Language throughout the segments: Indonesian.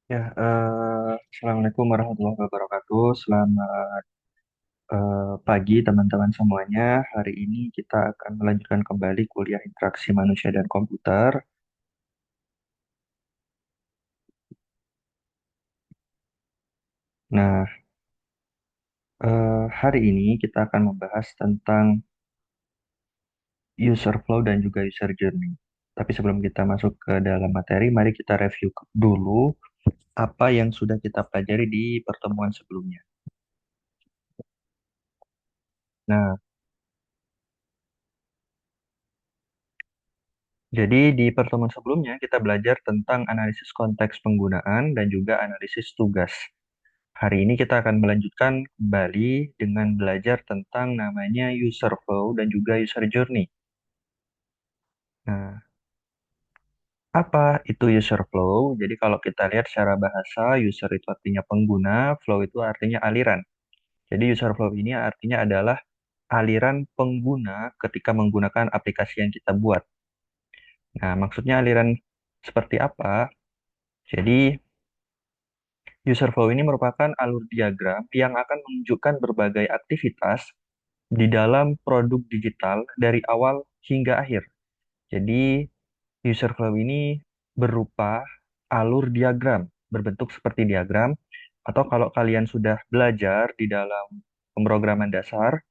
Assalamualaikum warahmatullahi wabarakatuh. Selamat pagi teman-teman semuanya. Hari ini kita akan melanjutkan kembali kuliah interaksi manusia dan komputer. Nah, hari ini kita akan membahas tentang user flow dan juga user journey. Tapi sebelum kita masuk ke dalam materi, mari kita review dulu apa yang sudah kita pelajari di pertemuan sebelumnya. Nah, jadi di pertemuan sebelumnya kita belajar tentang analisis konteks penggunaan dan juga analisis tugas. Hari ini kita akan melanjutkan kembali dengan belajar tentang namanya user flow dan juga user journey. Nah, apa itu user flow? Jadi kalau kita lihat secara bahasa, user itu artinya pengguna, flow itu artinya aliran. Jadi user flow ini artinya adalah aliran pengguna ketika menggunakan aplikasi yang kita buat. Nah, maksudnya aliran seperti apa? Jadi user flow ini merupakan alur diagram yang akan menunjukkan berbagai aktivitas di dalam produk digital dari awal hingga akhir. Jadi, user flow ini berupa alur diagram, berbentuk seperti diagram, atau kalau kalian sudah belajar di dalam pemrograman dasar,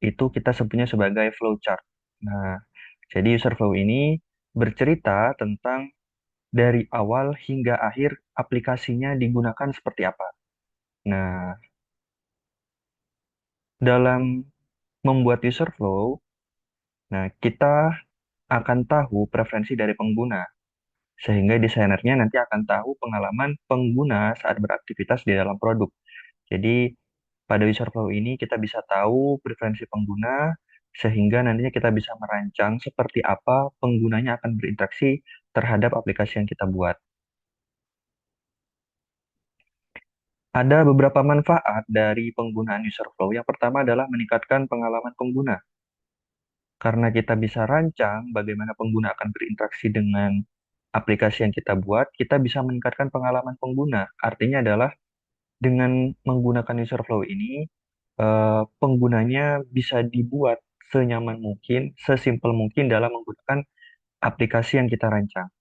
itu kita sebutnya sebagai flowchart. Nah, jadi user flow ini bercerita tentang dari awal hingga akhir aplikasinya digunakan seperti apa. Nah, dalam membuat user flow, nah kita akan tahu preferensi dari pengguna, sehingga desainernya nanti akan tahu pengalaman pengguna saat beraktivitas di dalam produk. Jadi, pada user flow ini kita bisa tahu preferensi pengguna, sehingga nantinya kita bisa merancang seperti apa penggunanya akan berinteraksi terhadap aplikasi yang kita buat. Ada beberapa manfaat dari penggunaan user flow. Yang pertama adalah meningkatkan pengalaman pengguna. Karena kita bisa rancang bagaimana pengguna akan berinteraksi dengan aplikasi yang kita buat, kita bisa meningkatkan pengalaman pengguna. Artinya adalah dengan menggunakan user flow ini, penggunanya bisa dibuat senyaman mungkin, sesimpel mungkin dalam menggunakan aplikasi yang kita rancang.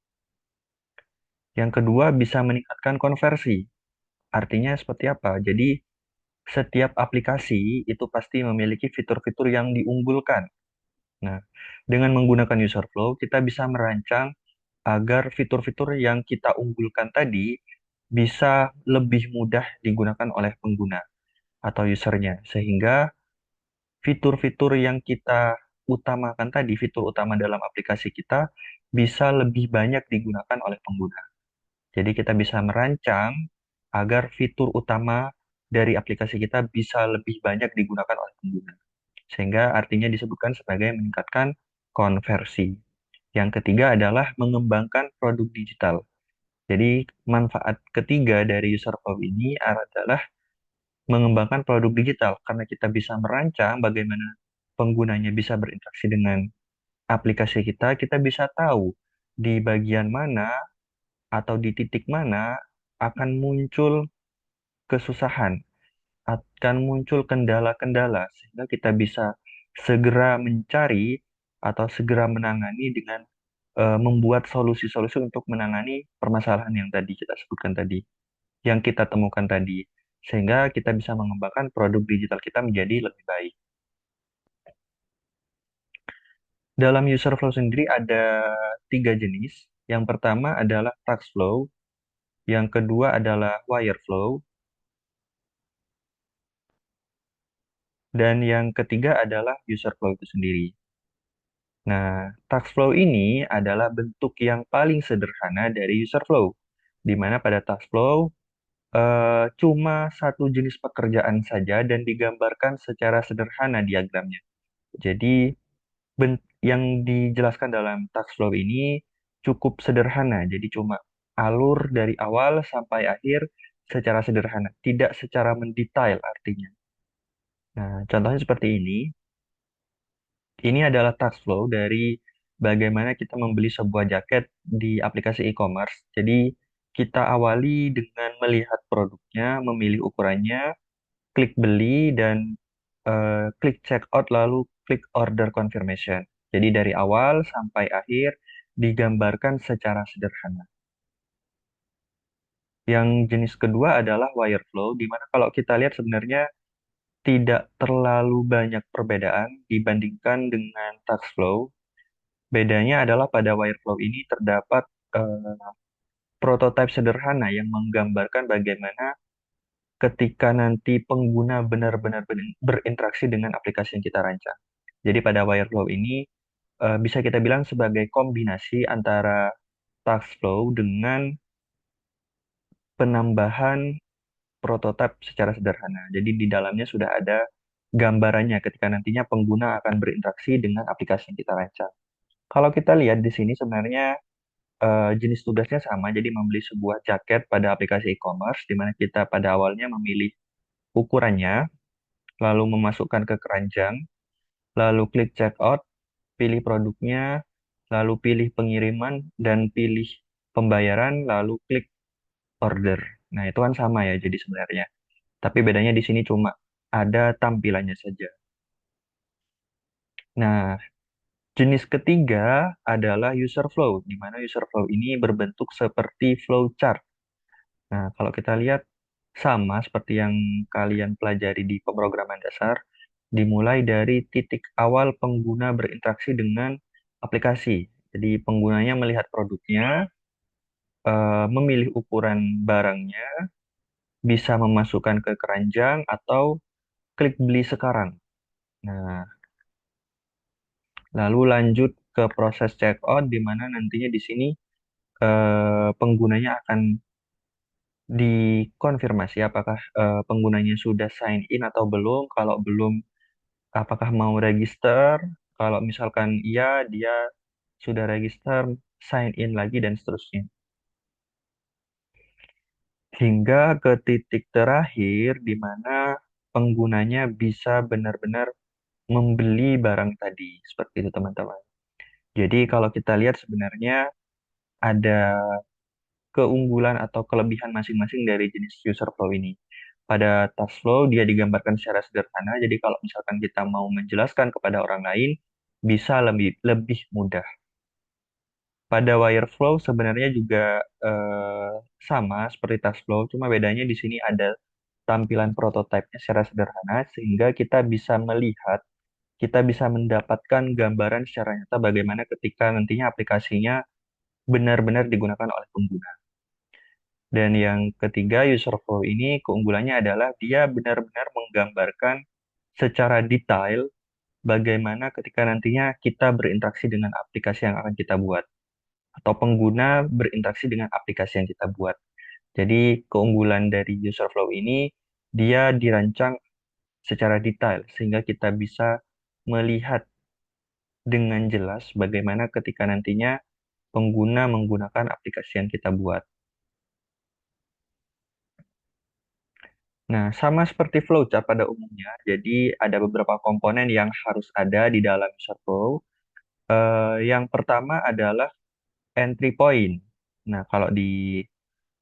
Yang kedua, bisa meningkatkan konversi. Artinya seperti apa? Jadi, setiap aplikasi itu pasti memiliki fitur-fitur yang diunggulkan. Nah, dengan menggunakan user flow, kita bisa merancang agar fitur-fitur yang kita unggulkan tadi bisa lebih mudah digunakan oleh pengguna atau usernya. Sehingga fitur-fitur yang kita utamakan tadi, fitur utama dalam aplikasi kita, bisa lebih banyak digunakan oleh pengguna. Jadi kita bisa merancang agar fitur utama dari aplikasi kita bisa lebih banyak digunakan oleh pengguna. Sehingga artinya disebutkan sebagai meningkatkan konversi. Yang ketiga adalah mengembangkan produk digital. Jadi manfaat ketiga dari user flow ini adalah mengembangkan produk digital karena kita bisa merancang bagaimana penggunanya bisa berinteraksi dengan aplikasi kita, kita bisa tahu di bagian mana atau di titik mana akan muncul kesusahan, akan muncul kendala-kendala sehingga kita bisa segera mencari atau segera menangani dengan membuat solusi-solusi untuk menangani permasalahan yang tadi kita sebutkan tadi, yang kita temukan tadi, sehingga kita bisa mengembangkan produk digital kita menjadi lebih baik. Dalam user flow sendiri ada tiga jenis. Yang pertama adalah task flow, yang kedua adalah wire flow, dan yang ketiga adalah user flow itu sendiri. Nah, task flow ini adalah bentuk yang paling sederhana dari user flow, di mana pada task flow cuma satu jenis pekerjaan saja dan digambarkan secara sederhana diagramnya. Jadi, yang dijelaskan dalam task flow ini cukup sederhana. Jadi, cuma alur dari awal sampai akhir secara sederhana, tidak secara mendetail artinya. Nah, contohnya seperti ini. Ini adalah task flow dari bagaimana kita membeli sebuah jaket di aplikasi e-commerce. Jadi, kita awali dengan melihat produknya, memilih ukurannya, klik beli, dan klik checkout, lalu klik order confirmation. Jadi dari awal sampai akhir digambarkan secara sederhana. Yang jenis kedua adalah wire flow, di mana kalau kita lihat sebenarnya tidak terlalu banyak perbedaan dibandingkan dengan task flow. Bedanya adalah pada wire flow ini terdapat prototipe sederhana yang menggambarkan bagaimana ketika nanti pengguna benar-benar berinteraksi dengan aplikasi yang kita rancang. Jadi pada wire flow ini bisa kita bilang sebagai kombinasi antara task flow dengan penambahan prototipe secara sederhana. Jadi di dalamnya sudah ada gambarannya ketika nantinya pengguna akan berinteraksi dengan aplikasi yang kita rancang. Kalau kita lihat di sini sebenarnya jenis tugasnya sama, jadi membeli sebuah jaket pada aplikasi e-commerce, di mana kita pada awalnya memilih ukurannya, lalu memasukkan ke keranjang, lalu klik checkout, pilih produknya, lalu pilih pengiriman, dan pilih pembayaran, lalu klik order. Nah, itu kan sama ya, jadi sebenarnya. Tapi bedanya di sini cuma ada tampilannya saja. Nah, jenis ketiga adalah user flow, di mana user flow ini berbentuk seperti flow chart. Nah, kalau kita lihat sama seperti yang kalian pelajari di pemrograman dasar, dimulai dari titik awal pengguna berinteraksi dengan aplikasi. Jadi penggunanya melihat produknya, memilih ukuran barangnya, bisa memasukkan ke keranjang atau klik beli sekarang. Nah, lalu lanjut ke proses checkout di mana nantinya di sini penggunanya akan dikonfirmasi apakah penggunanya sudah sign in atau belum. Kalau belum, apakah mau register? Kalau misalkan iya, dia sudah register, sign in lagi, dan seterusnya. Hingga ke titik terakhir di mana penggunanya bisa benar-benar membeli barang tadi. Seperti itu, teman-teman. Jadi kalau kita lihat sebenarnya ada keunggulan atau kelebihan masing-masing dari jenis user flow ini. Pada task flow dia digambarkan secara sederhana, jadi kalau misalkan kita mau menjelaskan kepada orang lain, bisa lebih lebih mudah. Pada wire flow sebenarnya juga sama seperti task flow, cuma bedanya di sini ada tampilan prototipenya secara sederhana, sehingga kita bisa melihat, kita bisa mendapatkan gambaran secara nyata bagaimana ketika nantinya aplikasinya benar-benar digunakan oleh pengguna. Dan yang ketiga, user flow ini keunggulannya adalah dia benar-benar menggambarkan secara detail bagaimana ketika nantinya kita berinteraksi dengan aplikasi yang akan kita buat, atau pengguna berinteraksi dengan aplikasi yang kita buat. Jadi keunggulan dari user flow ini, dia dirancang secara detail sehingga kita bisa melihat dengan jelas bagaimana ketika nantinya pengguna menggunakan aplikasi yang kita buat. Nah, sama seperti flowchart pada umumnya, jadi ada beberapa komponen yang harus ada di dalam user flow. Yang pertama adalah entry point. Nah, kalau di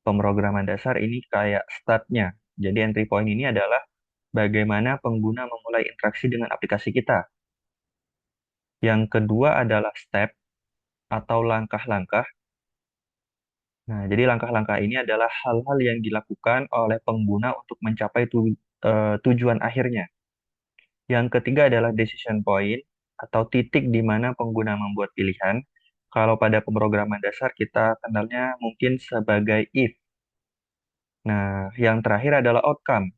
pemrograman dasar ini kayak startnya. Jadi entry point ini adalah bagaimana pengguna memulai interaksi dengan aplikasi kita. Yang kedua adalah step atau langkah-langkah. Nah, jadi langkah-langkah ini adalah hal-hal yang dilakukan oleh pengguna untuk mencapai tujuan akhirnya. Yang ketiga adalah decision point atau titik di mana pengguna membuat pilihan. Kalau pada pemrograman dasar kita kenalnya mungkin sebagai if. Nah, yang terakhir adalah outcome,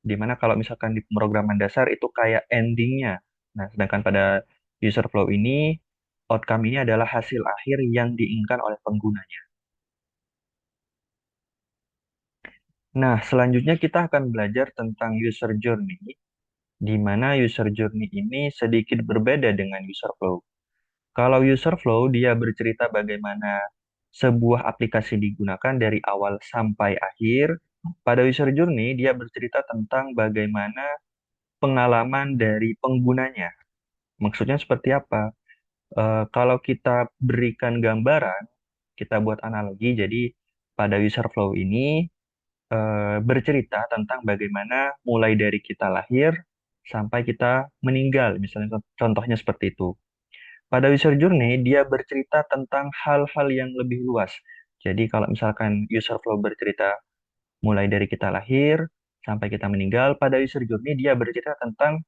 di mana kalau misalkan di pemrograman dasar itu kayak endingnya. Nah, sedangkan pada user flow ini, outcome ini adalah hasil akhir yang diinginkan oleh penggunanya. Nah, selanjutnya kita akan belajar tentang user journey, di mana user journey ini sedikit berbeda dengan user flow. Kalau user flow, dia bercerita bagaimana sebuah aplikasi digunakan dari awal sampai akhir. Pada user journey, dia bercerita tentang bagaimana pengalaman dari penggunanya. Maksudnya seperti apa? Kalau kita berikan gambaran, kita buat analogi, jadi Pada user flow ini bercerita tentang bagaimana mulai dari kita lahir sampai kita meninggal, misalnya contohnya seperti itu. Pada user journey, dia bercerita tentang hal-hal yang lebih luas. Jadi kalau misalkan user flow bercerita mulai dari kita lahir sampai kita meninggal, pada user journey dia bercerita tentang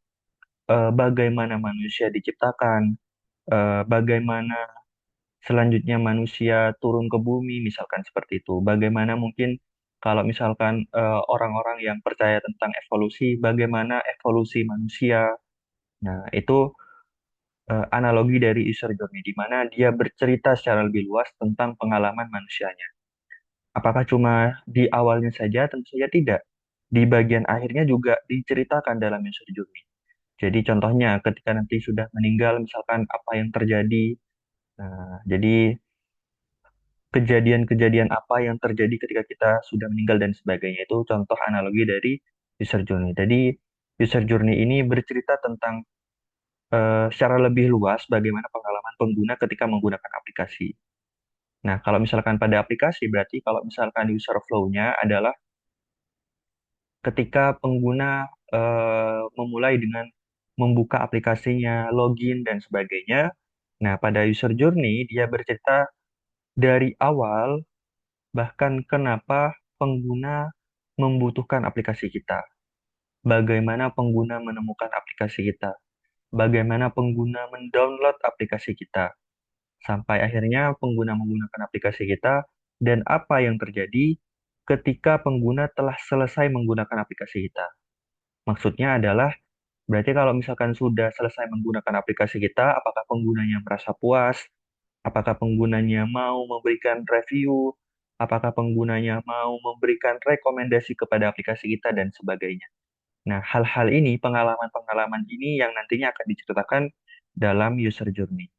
bagaimana manusia diciptakan, bagaimana selanjutnya manusia turun ke bumi, misalkan seperti itu. Bagaimana mungkin kalau misalkan orang-orang yang percaya tentang evolusi, bagaimana evolusi manusia. Nah, itu analogi dari user journey, di mana dia bercerita secara lebih luas tentang pengalaman manusianya. Apakah cuma di awalnya saja? Tentu saja tidak. Di bagian akhirnya juga diceritakan dalam user journey. Jadi contohnya ketika nanti sudah meninggal, misalkan apa yang terjadi. Nah, jadi kejadian-kejadian apa yang terjadi ketika kita sudah meninggal dan sebagainya itu contoh analogi dari user journey. Jadi user journey ini bercerita tentang secara lebih luas bagaimana pengalaman pengguna ketika menggunakan aplikasi. Nah, kalau misalkan pada aplikasi berarti kalau misalkan user flow-nya adalah ketika pengguna memulai dengan membuka aplikasinya, login dan sebagainya. Nah, pada user journey dia bercerita dari awal bahkan kenapa pengguna membutuhkan aplikasi kita, bagaimana pengguna menemukan aplikasi kita, bagaimana pengguna mendownload aplikasi kita, sampai akhirnya pengguna menggunakan aplikasi kita, dan apa yang terjadi ketika pengguna telah selesai menggunakan aplikasi kita. Maksudnya adalah, berarti kalau misalkan sudah selesai menggunakan aplikasi kita, apakah penggunanya merasa puas, apakah penggunanya mau memberikan review, apakah penggunanya mau memberikan rekomendasi kepada aplikasi kita, dan sebagainya. Nah, hal-hal ini, pengalaman-pengalaman ini yang nantinya akan diceritakan dalam user journey.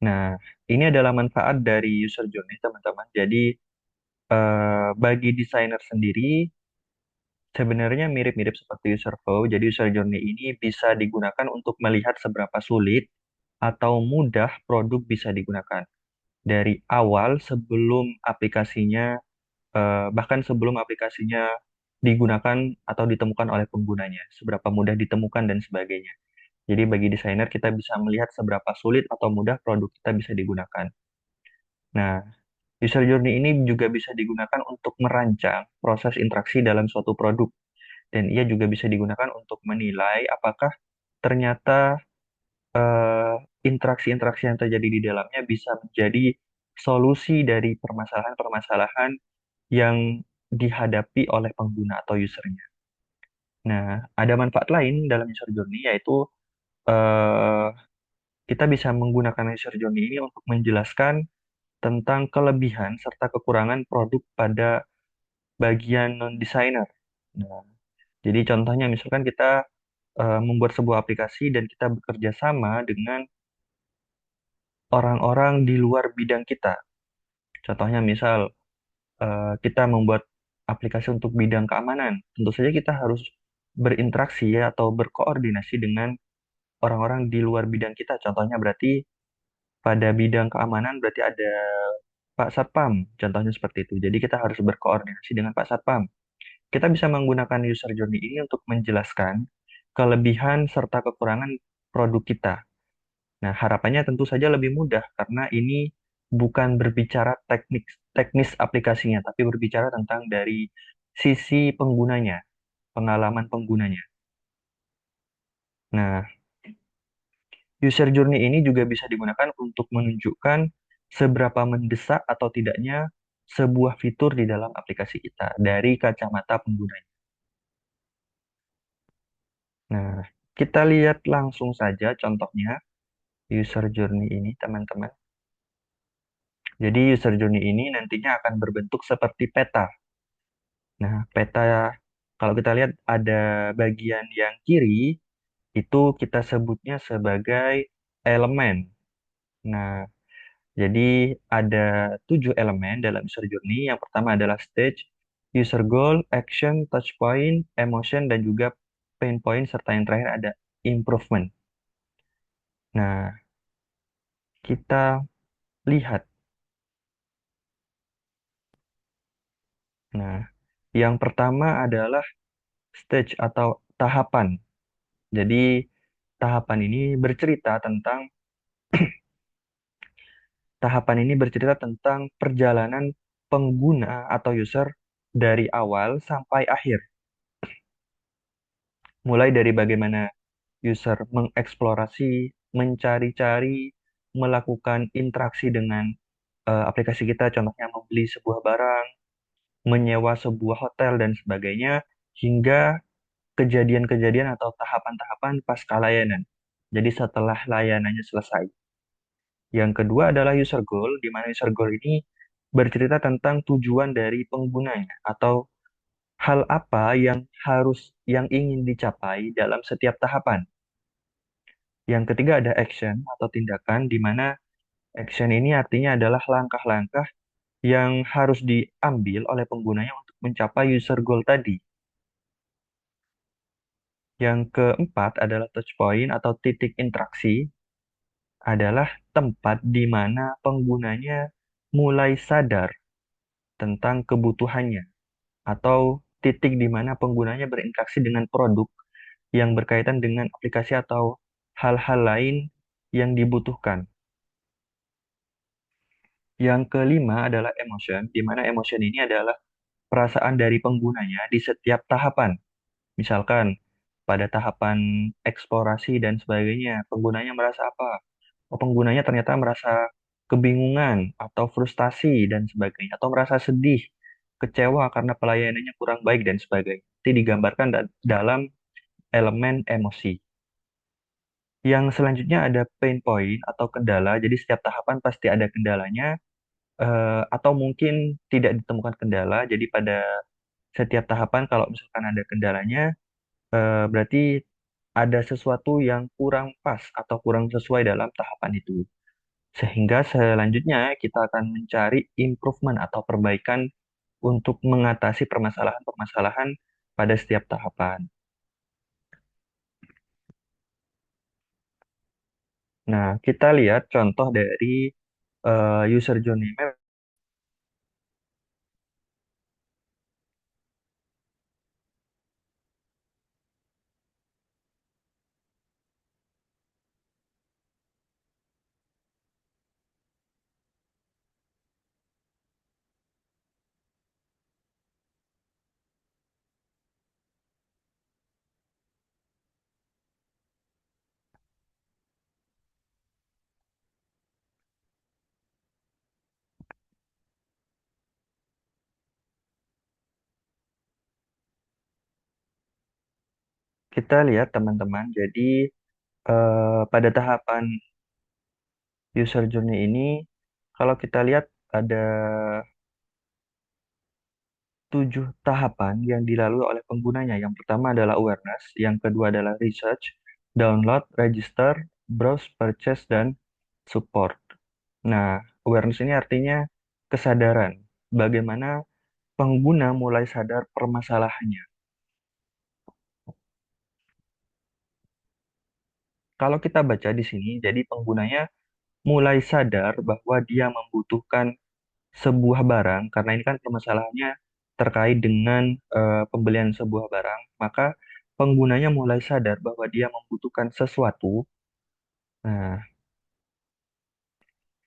Nah, ini adalah manfaat dari user journey, teman-teman. Jadi, bagi desainer sendiri, sebenarnya mirip-mirip seperti user flow. Jadi, user journey ini bisa digunakan untuk melihat seberapa sulit atau mudah produk bisa digunakan. Dari awal sebelum aplikasinya, bahkan sebelum aplikasinya digunakan atau ditemukan oleh penggunanya, seberapa mudah ditemukan dan sebagainya. Jadi bagi desainer kita bisa melihat seberapa sulit atau mudah produk kita bisa digunakan. Nah, user journey ini juga bisa digunakan untuk merancang proses interaksi dalam suatu produk. Dan ia juga bisa digunakan untuk menilai apakah ternyata eh, interaksi-interaksi yang terjadi di dalamnya bisa menjadi solusi dari permasalahan-permasalahan yang dihadapi oleh pengguna atau usernya. Nah, ada manfaat lain dalam user journey yaitu eh, kita bisa menggunakan user journey ini untuk menjelaskan tentang kelebihan serta kekurangan produk pada bagian non-designer. Nah, jadi contohnya misalkan kita membuat sebuah aplikasi dan kita bekerja sama dengan orang-orang di luar bidang kita. Contohnya misal kita membuat aplikasi untuk bidang keamanan. Tentu saja kita harus berinteraksi ya, atau berkoordinasi dengan orang-orang di luar bidang kita. Contohnya berarti pada bidang keamanan berarti ada Pak Satpam, contohnya seperti itu. Jadi kita harus berkoordinasi dengan Pak Satpam. Kita bisa menggunakan user journey ini untuk menjelaskan kelebihan serta kekurangan produk kita. Nah, harapannya tentu saja lebih mudah karena ini bukan berbicara teknis aplikasinya, tapi berbicara tentang dari sisi penggunanya, pengalaman penggunanya. Nah, user journey ini juga bisa digunakan untuk menunjukkan seberapa mendesak atau tidaknya sebuah fitur di dalam aplikasi kita dari kacamata penggunanya. Nah, kita lihat langsung saja contohnya user journey ini, teman-teman. Jadi user journey ini nantinya akan berbentuk seperti peta. Nah, peta kalau kita lihat ada bagian yang kiri itu kita sebutnya sebagai elemen. Nah, jadi ada 7 elemen dalam user journey. Yang pertama adalah stage, user goal, action, touch point, emotion, dan juga pain point, serta yang terakhir ada improvement. Nah, kita lihat. Nah, yang pertama adalah stage atau tahapan. Jadi, tahapan ini bercerita tentang perjalanan pengguna atau user dari awal sampai akhir. Mulai dari bagaimana user mengeksplorasi, mencari-cari, melakukan interaksi dengan aplikasi kita, contohnya membeli sebuah barang, menyewa sebuah hotel, dan sebagainya, hingga kejadian-kejadian atau tahapan-tahapan pasca layanan. Jadi setelah layanannya selesai. Yang kedua adalah user goal, di mana user goal ini bercerita tentang tujuan dari penggunanya atau hal apa yang ingin dicapai dalam setiap tahapan. Yang ketiga ada action atau tindakan, di mana action ini artinya adalah langkah-langkah yang harus diambil oleh penggunanya untuk mencapai user goal tadi. Yang keempat adalah touch point atau titik interaksi, adalah tempat di mana penggunanya mulai sadar tentang kebutuhannya atau titik di mana penggunanya berinteraksi dengan produk yang berkaitan dengan aplikasi atau hal-hal lain yang dibutuhkan. Yang kelima adalah emotion, di mana emotion ini adalah perasaan dari penggunanya di setiap tahapan. Misalkan pada tahapan eksplorasi dan sebagainya, penggunanya merasa apa? Oh, penggunanya ternyata merasa kebingungan atau frustasi dan sebagainya, atau merasa sedih, kecewa karena pelayanannya kurang baik dan sebagainya. Itu digambarkan dalam elemen emosi. Yang selanjutnya ada pain point atau kendala. Jadi setiap tahapan pasti ada kendalanya, atau mungkin tidak ditemukan kendala. Jadi pada setiap tahapan kalau misalkan ada kendalanya, berarti ada sesuatu yang kurang pas atau kurang sesuai dalam tahapan itu. Sehingga selanjutnya kita akan mencari improvement atau perbaikan untuk mengatasi permasalahan-permasalahan pada setiap tahapan. Nah, kita lihat contoh dari user journey map. Kita lihat teman-teman, jadi pada tahapan user journey ini, kalau kita lihat ada 7 tahapan yang dilalui oleh penggunanya. Yang pertama adalah awareness, yang kedua adalah research, download, register, browse, purchase, dan support. Nah, awareness ini artinya kesadaran. Bagaimana pengguna mulai sadar permasalahannya. Kalau kita baca di sini, jadi penggunanya mulai sadar bahwa dia membutuhkan sebuah barang, karena ini kan permasalahannya terkait dengan pembelian sebuah barang, maka penggunanya mulai sadar bahwa dia membutuhkan sesuatu. Nah,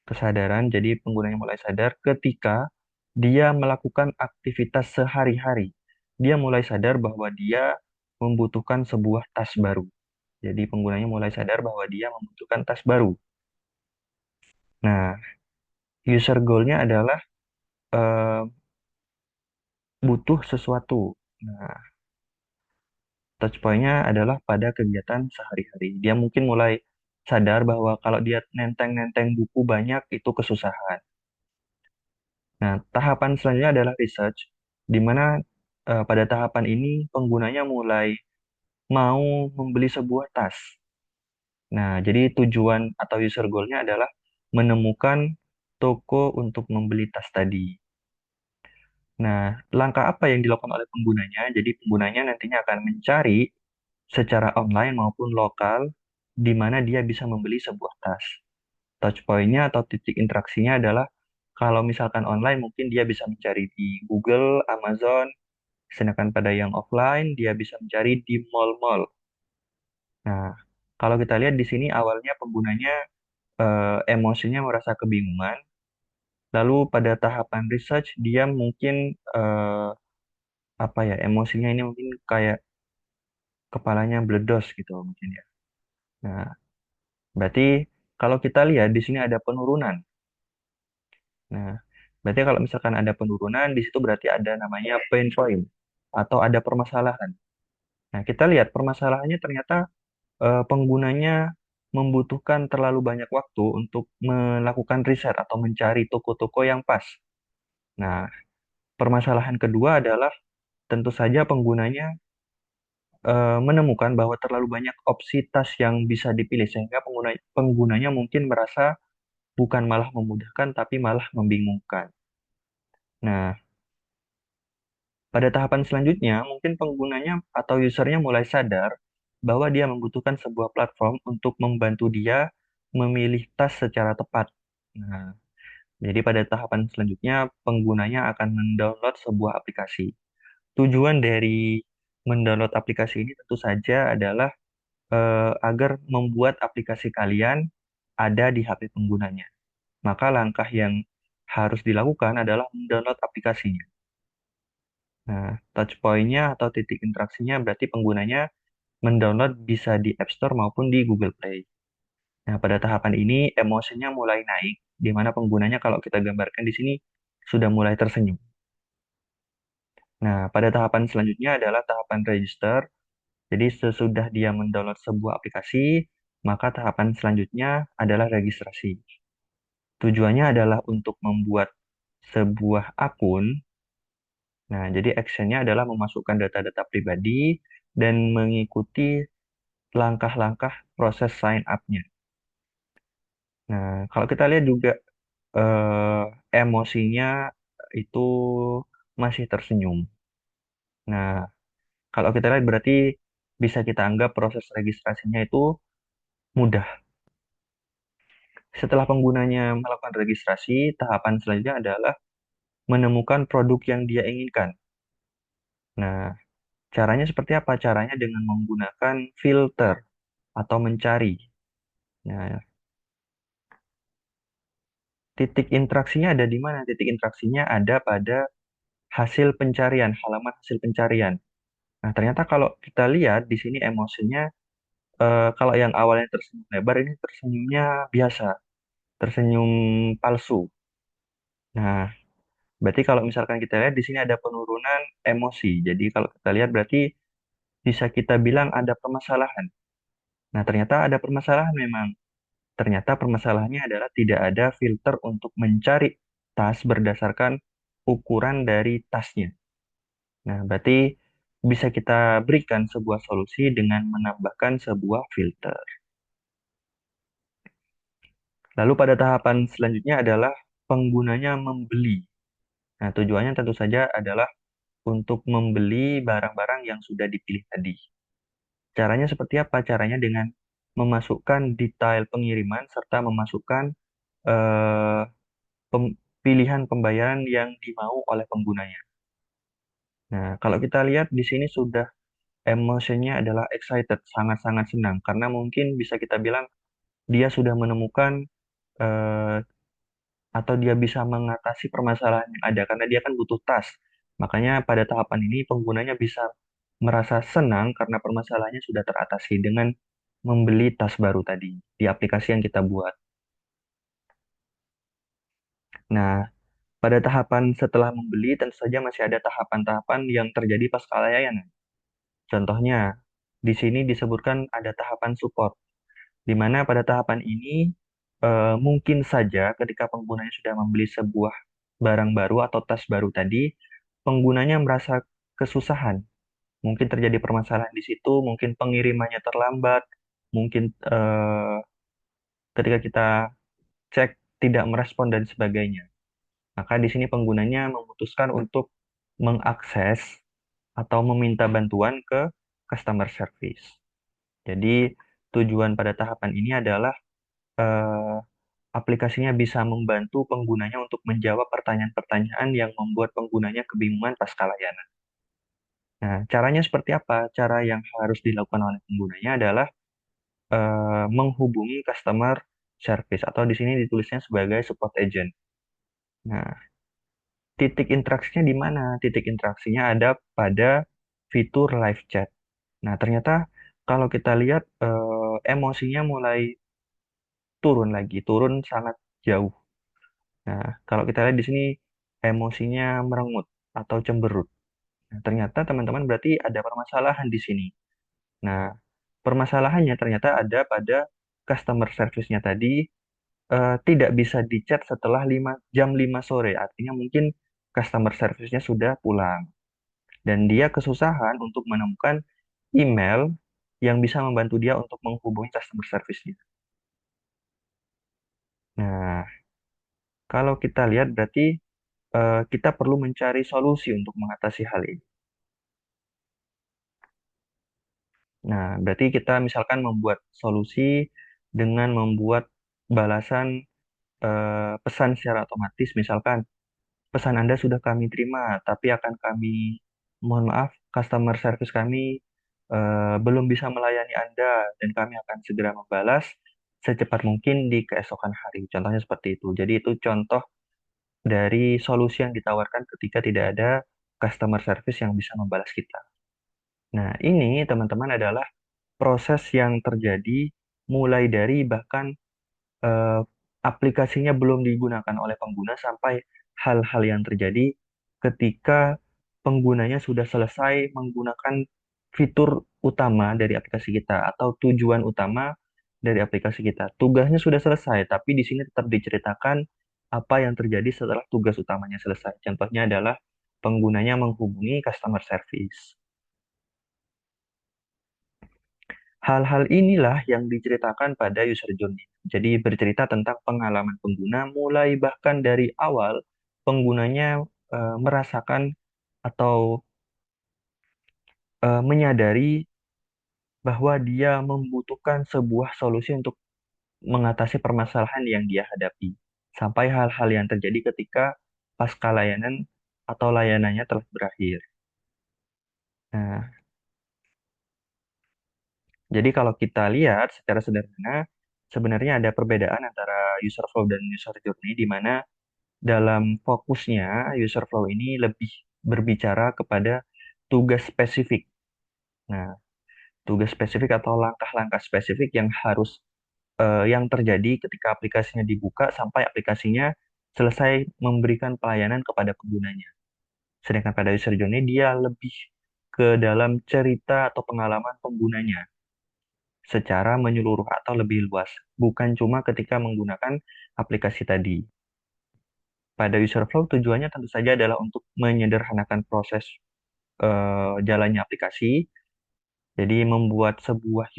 kesadaran, jadi penggunanya mulai sadar ketika dia melakukan aktivitas sehari-hari. Dia mulai sadar bahwa dia membutuhkan sebuah tas baru. Jadi penggunanya mulai sadar bahwa dia membutuhkan tas baru. Nah, user goal-nya adalah eh, butuh sesuatu. Nah, touch point-nya adalah pada kegiatan sehari-hari. Dia mungkin mulai sadar bahwa kalau dia nenteng-nenteng buku banyak itu kesusahan. Nah, tahapan selanjutnya adalah research, di mana pada tahapan ini penggunanya mulai mau membeli sebuah tas. Nah, jadi tujuan atau user goal-nya adalah menemukan toko untuk membeli tas tadi. Nah, langkah apa yang dilakukan oleh penggunanya? Jadi penggunanya nantinya akan mencari secara online maupun lokal di mana dia bisa membeli sebuah tas. Touch point-nya atau titik interaksinya adalah kalau misalkan online mungkin dia bisa mencari di Google, Amazon, sedangkan pada yang offline dia bisa mencari di mall-mall. Nah, kalau kita lihat di sini awalnya penggunanya emosinya merasa kebingungan, lalu pada tahapan research dia mungkin eh, apa ya, emosinya ini mungkin kayak kepalanya bledos gitu mungkin ya. Nah, berarti kalau kita lihat di sini ada penurunan. Nah, berarti kalau misalkan ada penurunan, di situ berarti ada namanya pain point atau ada permasalahan. Nah, kita lihat permasalahannya ternyata penggunanya membutuhkan terlalu banyak waktu untuk melakukan riset atau mencari toko-toko yang pas. Nah, permasalahan kedua adalah tentu saja penggunanya menemukan bahwa terlalu banyak opsi tas yang bisa dipilih sehingga penggunanya mungkin merasa bukan malah memudahkan tapi malah membingungkan. Nah, pada tahapan selanjutnya, mungkin penggunanya atau usernya mulai sadar bahwa dia membutuhkan sebuah platform untuk membantu dia memilih tas secara tepat. Nah, jadi pada tahapan selanjutnya, penggunanya akan mendownload sebuah aplikasi. Tujuan dari mendownload aplikasi ini tentu saja adalah agar membuat aplikasi kalian ada di HP penggunanya. Maka langkah yang harus dilakukan adalah mendownload aplikasinya. Nah, touch point-nya atau titik interaksinya berarti penggunanya mendownload bisa di App Store maupun di Google Play. Nah, pada tahapan ini emosinya mulai naik, di mana penggunanya kalau kita gambarkan di sini sudah mulai tersenyum. Nah, pada tahapan selanjutnya adalah tahapan register. Jadi sesudah dia mendownload sebuah aplikasi, maka tahapan selanjutnya adalah registrasi. Tujuannya adalah untuk membuat sebuah akun. Nah, jadi actionnya adalah memasukkan data-data pribadi dan mengikuti langkah-langkah proses sign up-nya. Nah, kalau kita lihat juga emosinya itu masih tersenyum. Nah, kalau kita lihat berarti bisa kita anggap proses registrasinya itu mudah. Setelah penggunanya melakukan registrasi, tahapan selanjutnya adalah menemukan produk yang dia inginkan. Nah, caranya seperti apa? Caranya dengan menggunakan filter atau mencari. Nah, titik interaksinya ada di mana? Titik interaksinya ada pada hasil pencarian, halaman hasil pencarian. Nah, ternyata kalau kita lihat di sini emosinya, kalau yang awalnya tersenyum lebar, ini tersenyumnya biasa, tersenyum palsu. Nah, berarti kalau misalkan kita lihat di sini ada penurunan emosi. Jadi kalau kita lihat berarti bisa kita bilang ada permasalahan. Nah, ternyata ada permasalahan memang. Ternyata permasalahannya adalah tidak ada filter untuk mencari tas berdasarkan ukuran dari tasnya. Nah, berarti bisa kita berikan sebuah solusi dengan menambahkan sebuah filter. Lalu pada tahapan selanjutnya adalah penggunanya membeli. Nah, tujuannya tentu saja adalah untuk membeli barang-barang yang sudah dipilih tadi. Caranya seperti apa? Caranya dengan memasukkan detail pengiriman serta memasukkan eh, pilihan pembayaran yang dimau oleh penggunanya. Nah, kalau kita lihat di sini sudah emosinya adalah excited, sangat-sangat senang karena mungkin bisa kita bilang dia sudah menemukan eh, atau dia bisa mengatasi permasalahan yang ada karena dia kan butuh tas. Makanya pada tahapan ini penggunanya bisa merasa senang karena permasalahannya sudah teratasi dengan membeli tas baru tadi di aplikasi yang kita buat. Nah, pada tahapan setelah membeli tentu saja masih ada tahapan-tahapan yang terjadi pasca layanan. Contohnya, di sini disebutkan ada tahapan support, di mana pada tahapan ini mungkin saja ketika penggunanya sudah membeli sebuah barang baru atau tas baru tadi, penggunanya merasa kesusahan. Mungkin terjadi permasalahan di situ, mungkin pengirimannya terlambat, mungkin ketika kita cek tidak merespon dan sebagainya. Maka di sini penggunanya memutuskan untuk mengakses atau meminta bantuan ke customer service. Jadi tujuan pada tahapan ini adalah eh, aplikasinya bisa membantu penggunanya untuk menjawab pertanyaan-pertanyaan yang membuat penggunanya kebingungan pasca layanan. Nah, caranya seperti apa? Cara yang harus dilakukan oleh penggunanya adalah menghubungi customer service atau di sini ditulisnya sebagai support agent. Nah, titik interaksinya di mana? Titik interaksinya ada pada fitur live chat. Nah, ternyata kalau kita lihat emosinya mulai turun lagi, turun sangat jauh. Nah, kalau kita lihat di sini emosinya merengut atau cemberut. Nah, ternyata teman-teman berarti ada permasalahan di sini. Nah, permasalahannya ternyata ada pada customer service-nya tadi tidak bisa dicat setelah jam 5 sore. Artinya mungkin customer service-nya sudah pulang. Dan dia kesusahan untuk menemukan email yang bisa membantu dia untuk menghubungi customer service-nya. Nah, kalau kita lihat berarti kita perlu mencari solusi untuk mengatasi hal ini. Nah, berarti kita misalkan membuat solusi dengan membuat balasan pesan secara otomatis, misalkan pesan Anda sudah kami terima, tapi akan mohon maaf, customer service kami belum bisa melayani Anda dan kami akan segera membalas secepat mungkin di keesokan hari. Contohnya seperti itu. Jadi itu contoh dari solusi yang ditawarkan ketika tidak ada customer service yang bisa membalas kita. Nah, ini teman-teman adalah proses yang terjadi mulai dari bahkan eh, aplikasinya belum digunakan oleh pengguna sampai hal-hal yang terjadi ketika penggunanya sudah selesai menggunakan fitur utama dari aplikasi kita atau tujuan utama dari aplikasi kita. Tugasnya sudah selesai, tapi di sini tetap diceritakan apa yang terjadi setelah tugas utamanya selesai. Contohnya adalah penggunanya menghubungi customer service. Hal-hal inilah yang diceritakan pada user journey. Jadi bercerita tentang pengalaman pengguna mulai bahkan dari awal penggunanya merasakan atau menyadari bahwa dia membutuhkan sebuah solusi untuk mengatasi permasalahan yang dia hadapi. Sampai hal-hal yang terjadi ketika pasca layanan atau layanannya telah berakhir. Nah, jadi kalau kita lihat secara sederhana, sebenarnya ada perbedaan antara user flow dan user journey di mana dalam fokusnya user flow ini lebih berbicara kepada tugas spesifik. Nah, tugas spesifik atau langkah-langkah spesifik yang yang terjadi ketika aplikasinya dibuka sampai aplikasinya selesai memberikan pelayanan kepada penggunanya. Sedangkan pada user journey dia lebih ke dalam cerita atau pengalaman penggunanya secara menyeluruh atau lebih luas, bukan cuma ketika menggunakan aplikasi tadi. Pada user flow tujuannya tentu saja adalah untuk menyederhanakan proses jalannya aplikasi. Jadi membuat sebuah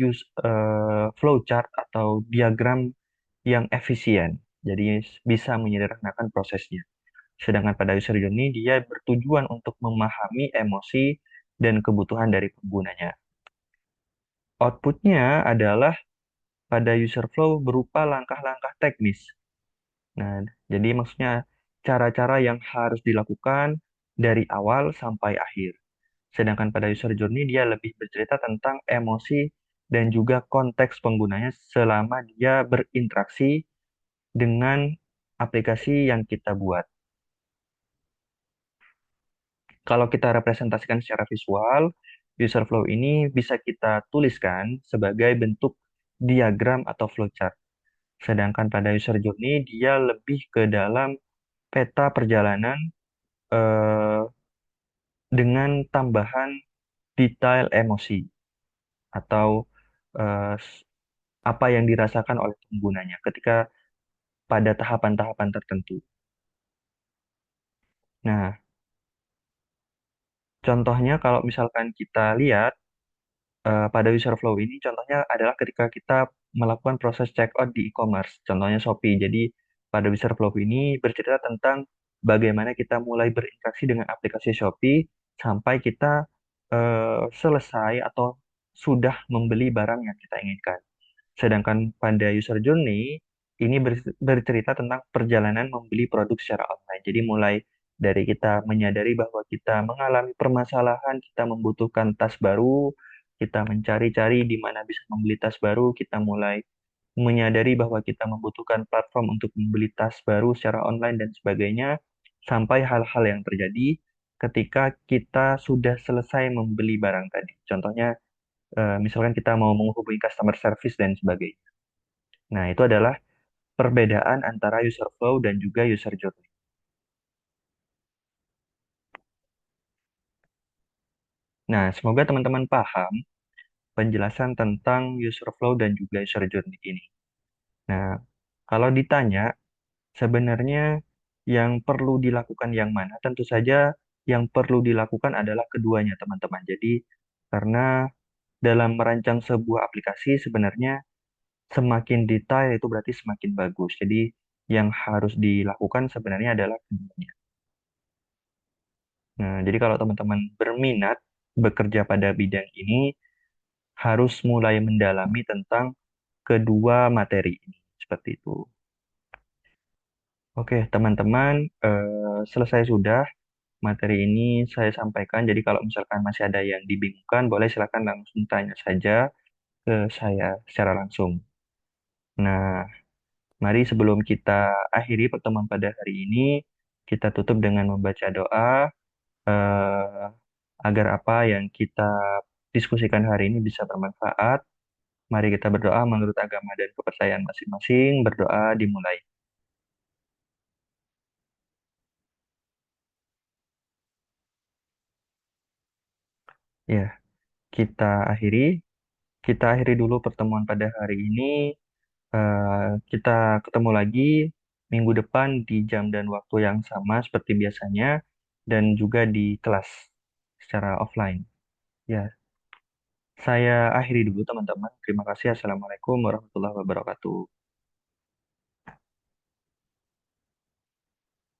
flowchart atau diagram yang efisien. Jadi bisa menyederhanakan prosesnya. Sedangkan pada user journey dia bertujuan untuk memahami emosi dan kebutuhan dari penggunanya. Outputnya adalah pada user flow berupa langkah-langkah teknis. Nah, jadi maksudnya cara-cara yang harus dilakukan dari awal sampai akhir. Sedangkan pada user journey dia lebih bercerita tentang emosi dan juga konteks penggunanya selama dia berinteraksi dengan aplikasi yang kita buat. Kalau kita representasikan secara visual, user flow ini bisa kita tuliskan sebagai bentuk diagram atau flowchart. Sedangkan pada user journey dia lebih ke dalam peta perjalanan eh, dengan tambahan detail emosi atau eh, s- apa yang dirasakan oleh penggunanya ketika pada tahapan-tahapan tertentu. Nah, contohnya kalau misalkan kita lihat pada user flow ini, contohnya adalah ketika kita melakukan proses checkout di e-commerce, contohnya Shopee. Jadi pada user flow ini bercerita tentang bagaimana kita mulai berinteraksi dengan aplikasi Shopee sampai kita selesai atau sudah membeli barang yang kita inginkan. Sedangkan pada user journey, Ini bercerita tentang perjalanan membeli produk secara online. Jadi mulai dari kita menyadari bahwa kita mengalami permasalahan, kita membutuhkan tas baru, kita mencari-cari di mana bisa membeli tas baru, kita mulai menyadari bahwa kita membutuhkan platform untuk membeli tas baru secara online dan sebagainya, sampai hal-hal yang terjadi ketika kita sudah selesai membeli barang tadi. Contohnya, misalkan kita mau menghubungi customer service dan sebagainya. Nah, itu adalah perbedaan antara user flow dan juga user journey. Nah, semoga teman-teman paham penjelasan tentang user flow dan juga user journey ini. Nah, kalau ditanya sebenarnya yang perlu dilakukan yang mana, tentu saja yang perlu dilakukan adalah keduanya, teman-teman. Jadi, karena dalam merancang sebuah aplikasi sebenarnya semakin detail itu berarti semakin bagus. Jadi, yang harus dilakukan sebenarnya adalah keduanya. Nah, jadi kalau teman-teman berminat bekerja pada bidang ini, harus mulai mendalami tentang kedua materi ini. Seperti itu. Oke, teman-teman, selesai sudah materi ini saya sampaikan. Jadi kalau misalkan masih ada yang dibingungkan, boleh silakan langsung tanya saja ke saya secara langsung. Nah, mari sebelum kita akhiri pertemuan pada hari ini, kita tutup dengan membaca doa eh, agar apa yang kita diskusikan hari ini bisa bermanfaat. Mari kita berdoa menurut agama dan kepercayaan masing-masing. Berdoa dimulai. Ya, kita akhiri. Kita akhiri dulu pertemuan pada hari ini. Kita ketemu lagi minggu depan di jam dan waktu yang sama seperti biasanya dan juga di kelas secara offline. Ya, saya akhiri dulu teman-teman. Terima kasih. Assalamualaikum warahmatullahi wabarakatuh.